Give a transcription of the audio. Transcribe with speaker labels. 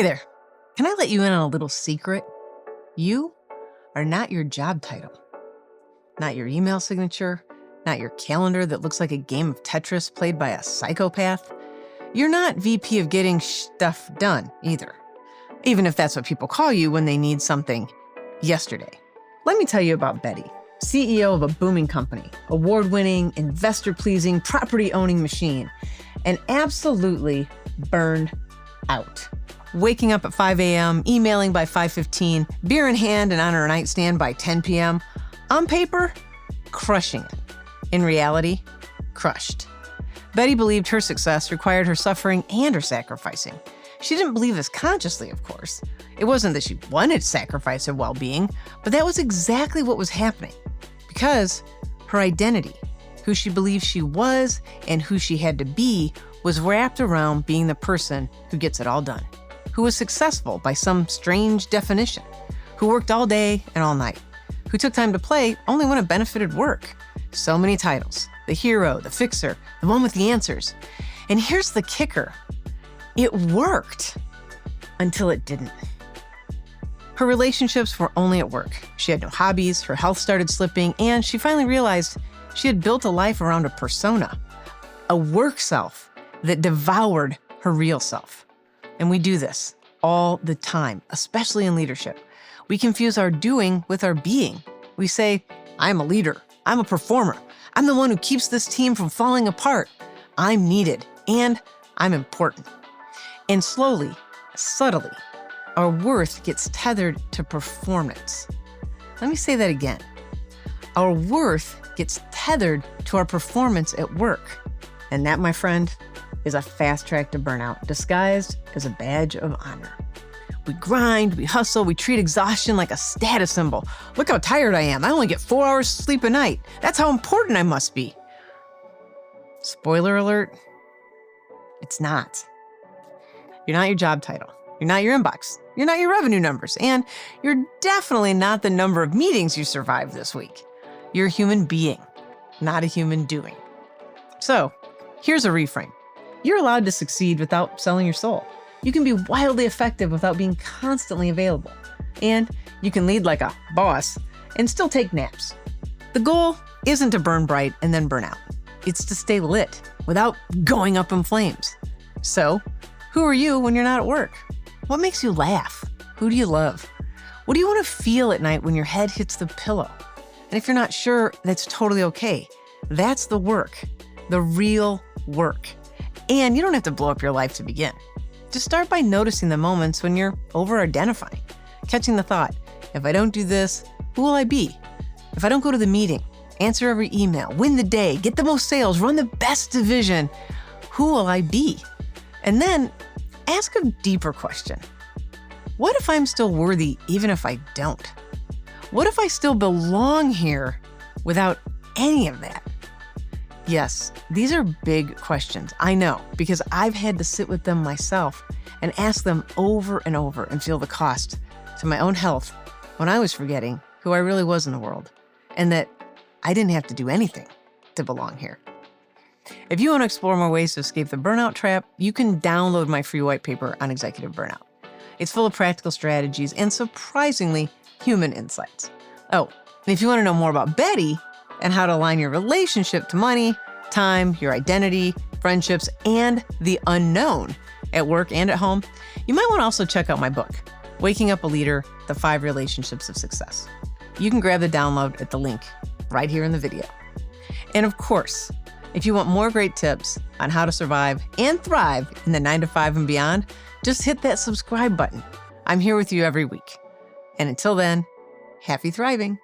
Speaker 1: there. Can I let you in on a little secret? You are not your job title, not your email signature, not your calendar that looks like a game of Tetris played by a psychopath. You're not VP of getting stuff done either, even if that's what people call you when they need something yesterday. Let me tell you about Betty, CEO of a booming company, award-winning, investor-pleasing, property-owning machine, and absolutely burned out. Waking up at 5 a.m., emailing by 5:15, beer in hand and on her nightstand by 10 p.m. On paper, crushing it. In reality, crushed. Betty believed her success required her suffering and her sacrificing. She didn't believe this consciously, of course. It wasn't that she wanted to sacrifice her well-being, but that was exactly what was happening. Because her identity, who she believed she was and who she had to be, was wrapped around being the person who gets it all done, who was successful by some strange definition, who worked all day and all night, who took time to play only when it benefited work. So many titles: the hero, the fixer, the one with the answers. And here's the kicker. It worked until it didn't. Her relationships were only at work. She had no hobbies, her health started slipping, and she finally realized she had built a life around a persona, a work self that devoured her real self. And we do this all the time, especially in leadership. We confuse our doing with our being. We say, I'm a leader, I'm a performer, I'm the one who keeps this team from falling apart, I'm needed, and I'm important. And slowly, subtly, our worth gets tethered to performance. Let me say that again. Our worth gets tethered to our performance at work. And that, my friend, is a fast track to burnout, disguised as a badge of honor. We grind, we hustle, we treat exhaustion like a status symbol. Look how tired I am. I only get 4 hours sleep a night. That's how important I must be. Spoiler alert, it's not. You're not your job title. You're not your inbox. You're not your revenue numbers. And you're definitely not the number of meetings you survived this week. You're a human being, not a human doing. So here's a reframe. You're allowed to succeed without selling your soul. You can be wildly effective without being constantly available. And you can lead like a boss and still take naps. The goal isn't to burn bright and then burn out. It's to stay lit without going up in flames. So, who are you when you're not at work? What makes you laugh? Who do you love? What do you want to feel at night when your head hits the pillow? And if you're not sure, that's totally okay. That's the work, the real work. And you don't have to blow up your life to begin. Just start by noticing the moments when you're over-identifying, catching the thought, if I don't do this, who will I be? If I don't go to the meeting, answer every email, win the day, get the most sales, run the best division, who will I be? And then ask a deeper question. What if I'm still worthy even if I don't? What if I still belong here without any of that? Yes, these are big questions, I know, because I've had to sit with them myself and ask them over and over and feel the cost to my own health when I was forgetting who I really was in the world and that I didn't have to do anything to belong here. If you want to explore more ways to escape the burnout trap, you can download my free white paper on executive burnout. It's full of practical strategies and surprisingly human insights. Oh, and if you want to know more about Betty and how to align your relationship to money, time, your identity, friendships, and the unknown at work and at home, you might want to also check out my book, Waking Up a Leader, The 5 Relationships of Success. You can grab the download at the link right here in the video. And of course, if you want more great tips on how to survive and thrive in the 9 to 5 and beyond, just hit that subscribe button. I'm here with you every week. And until then, happy thriving.